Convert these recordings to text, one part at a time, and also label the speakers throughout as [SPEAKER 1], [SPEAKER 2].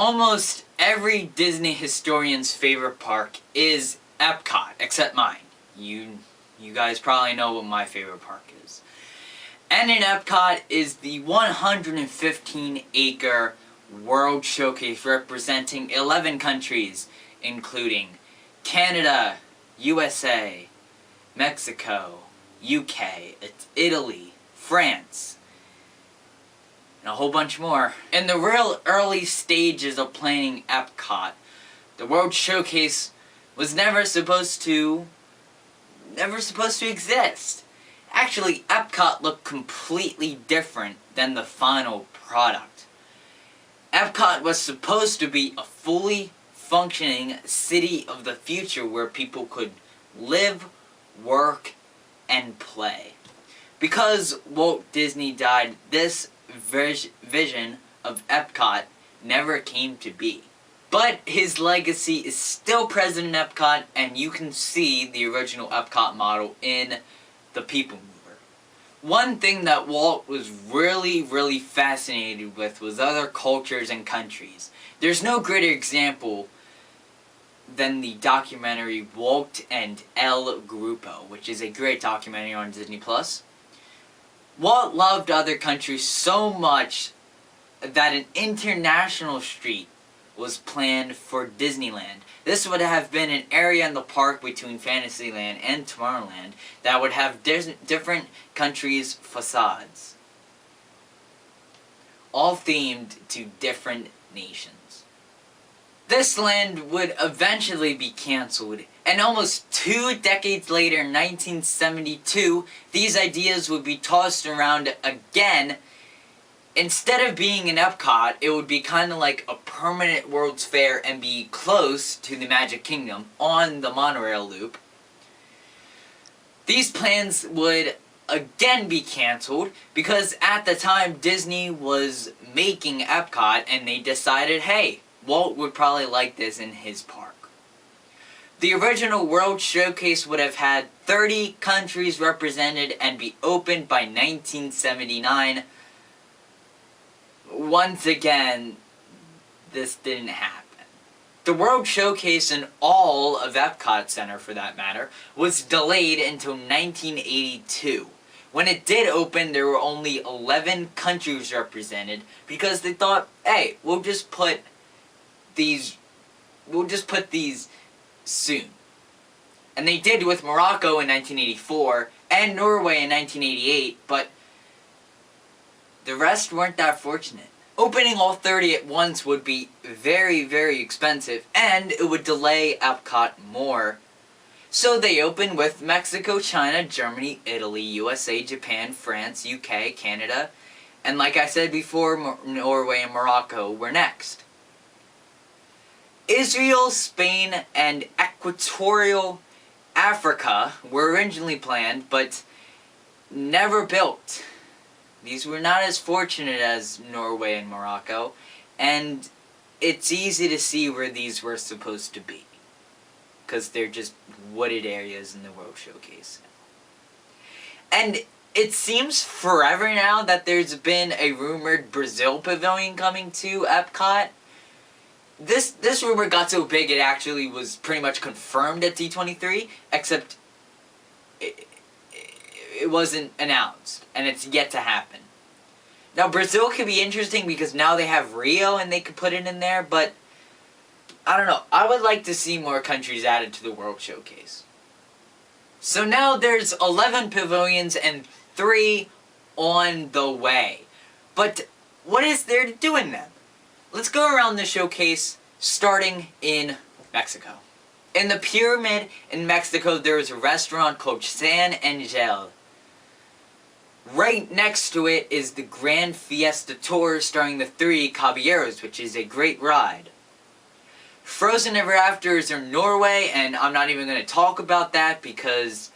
[SPEAKER 1] Almost every Disney historian's favorite park is Epcot, except mine. You guys probably know what my favorite park is. And in Epcot is the 115-acre World Showcase representing 11 countries, including Canada, USA, Mexico, UK, Italy, France, and a whole bunch more. In the real early stages of planning Epcot, the World Showcase was never supposed to exist. Actually, Epcot looked completely different than the final product. Epcot was supposed to be a fully functioning city of the future where people could live, work, and play. Because Walt Disney died, this vision of Epcot never came to be. But his legacy is still present in Epcot, and you can see the original Epcot model in the People Mover. One thing that Walt was really fascinated with was other cultures and countries. There's no greater example than the documentary Walt and El Grupo, which is a great documentary on Disney+. Walt loved other countries so much that an international street was planned for Disneyland. This would have been an area in the park between Fantasyland and Tomorrowland that would have different countries' facades, all themed to different nations. This land would eventually be cancelled, and almost 2 decades later, in 1972, these ideas would be tossed around again. Instead of being in Epcot, it would be kind of like a permanent World's Fair and be close to the Magic Kingdom on the monorail loop. These plans would again be cancelled because at the time Disney was making Epcot and they decided, hey, Walt would probably like this in his park. The original World Showcase would have had 30 countries represented and be opened by 1979. Once again, this didn't happen. The World Showcase and all of Epcot Center, for that matter, was delayed until 1982. When it did open, there were only 11 countries represented because they thought, hey, we'll just put these soon. And they did with Morocco in 1984 and Norway in 1988, but the rest weren't that fortunate. Opening all 30 at once would be very expensive, and it would delay Epcot more. So they opened with Mexico, China, Germany, Italy, USA, Japan, France, UK, Canada, and like I said before, Norway and Morocco were next. Israel, Spain, and Equatorial Africa were originally planned, but never built. These were not as fortunate as Norway and Morocco, and it's easy to see where these were supposed to be, because they're just wooded areas in the World Showcase. And it seems forever now that there's been a rumored Brazil pavilion coming to Epcot. This rumor got so big it actually was pretty much confirmed at D23, except it wasn't announced, and it's yet to happen. Now, Brazil could be interesting because now they have Rio and they could put it in there, but I don't know. I would like to see more countries added to the World Showcase. So now there's 11 pavilions and 3 on the way. But what is there to do in them? Let's go around the showcase, starting in Mexico. In the pyramid in Mexico, there is a restaurant called San Angel. Right next to it is the Grand Fiesta Tour starring the 3 Caballeros, which is a great ride. Frozen Ever After is in Norway, and I'm not even going to talk about that because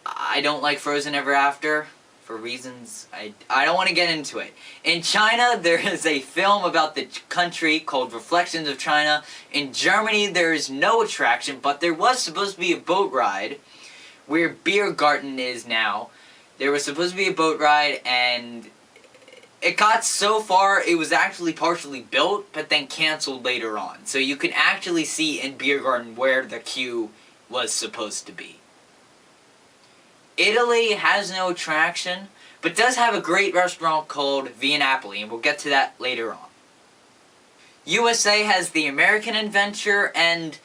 [SPEAKER 1] I don't like Frozen Ever After for reasons I don't want to get into it. In China, there is a film about the country called Reflections of China. In Germany, there is no attraction, but there was supposed to be a boat ride where Biergarten is now. There was supposed to be a boat ride, and it got so far, it was actually partially built, but then canceled later on. So you can actually see in Beer Garden where the queue was supposed to be. Italy has no attraction, but does have a great restaurant called Via Napoli, and we'll get to that later on. USA has the American Adventure, and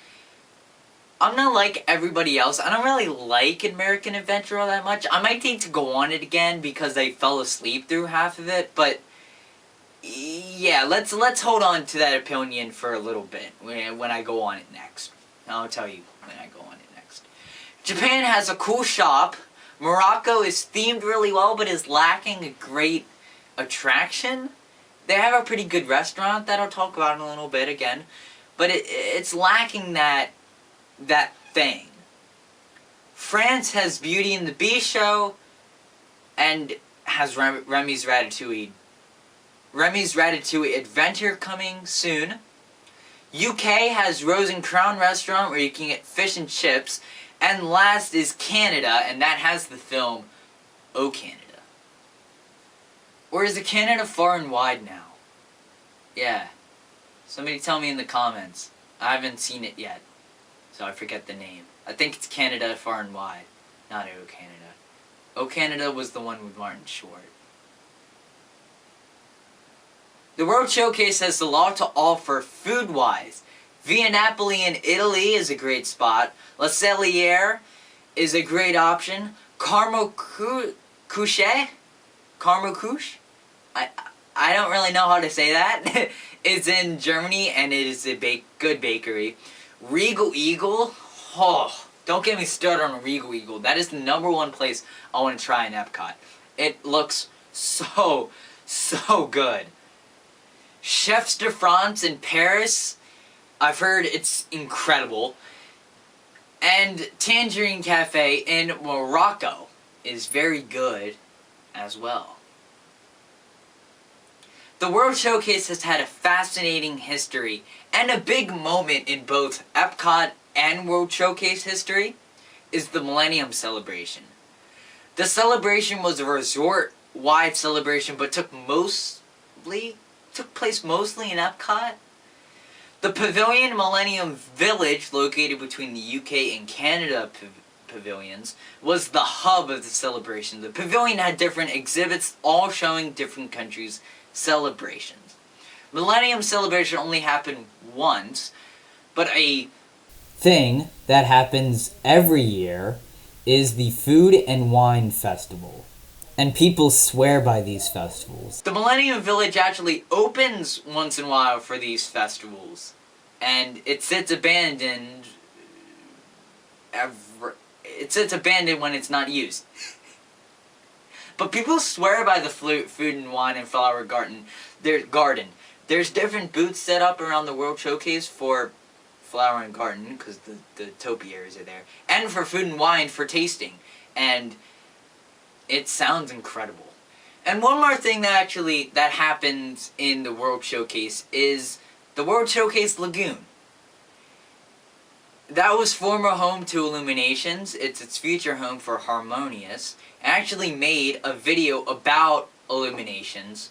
[SPEAKER 1] I'm not like everybody else. I don't really like American Adventure all that much. I might need to go on it again because I fell asleep through half of it, but yeah, let's hold on to that opinion for a little bit when I go on it next. I'll tell you when I go on it next. Japan has a cool shop. Morocco is themed really well, but is lacking a great attraction. They have a pretty good restaurant that I'll talk about in a little bit again, but it's lacking that thing. France has Beauty and the Beast show, and has Remy's Ratatouille Adventure coming soon. UK has Rose and Crown restaurant where you can get fish and chips. And last is Canada, and that has the film Oh Canada. Or is it Canada Far and Wide now? Yeah. Somebody tell me in the comments. I haven't seen it yet, so I forget the name. I think it's Canada Far and Wide, not Oh Canada. Oh Canada was the one with Martin Short. The World Showcase has a lot to offer food-wise. Via Napoli in Italy is a great spot. La Celliere is a great option. Carmo Couche? I don't really know how to say that. It's in Germany, and it is a good bakery. Regal Eagle? Oh, don't get me started on Regal Eagle. That is the #1 place I want to try in Epcot. It looks so good. Chefs de France in Paris, I've heard it's incredible. And Tangerine Cafe in Morocco is very good as well. The World Showcase has had a fascinating history, and a big moment in both Epcot and World Showcase history is the Millennium Celebration. The celebration was a resort-wide celebration, but took place mostly in Epcot. The Pavilion Millennium Village, located between the UK and Canada pavilions, was the hub of the celebration. The pavilion had different exhibits, all showing different countries' celebrations. Millennium Celebration only happened once, but a thing that happens every year is the Food and Wine Festival. And people swear by these festivals. The Millennium Village actually opens once in a while for these festivals. And it sits abandoned when it's not used. But people swear by the Food and Wine and Flower Garden. There's different booths set up around the World Showcase for Flower and Garden, because the topiaries are there. And for Food and Wine for tasting. And it sounds incredible. And one more thing that happens in the World Showcase is the World Showcase Lagoon. That was former home to Illuminations. It's its future home for Harmonious. It actually made a video about Illuminations,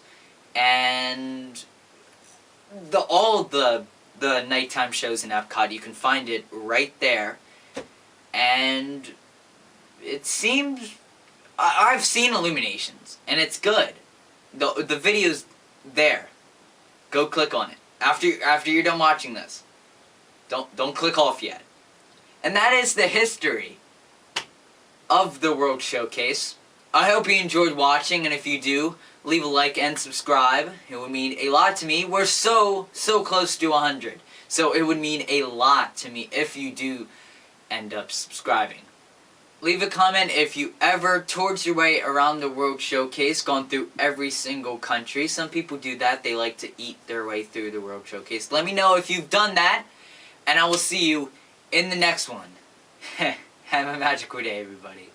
[SPEAKER 1] and all the nighttime shows in Epcot, you can find it right there. And it seems I've seen Illuminations, and it's good. The video's there. Go click on it after you're done watching this. Don't click off yet. And that is the history of the World Showcase. I hope you enjoyed watching, and if you do, leave a like and subscribe. It would mean a lot to me. We're so close to 100, so it would mean a lot to me if you do end up subscribing. Leave a comment if you ever toured your way around the World Showcase, gone through every single country. Some people do that. They like to eat their way through the World Showcase. Let me know if you've done that, and I will see you in the next one. Have a magical day, everybody.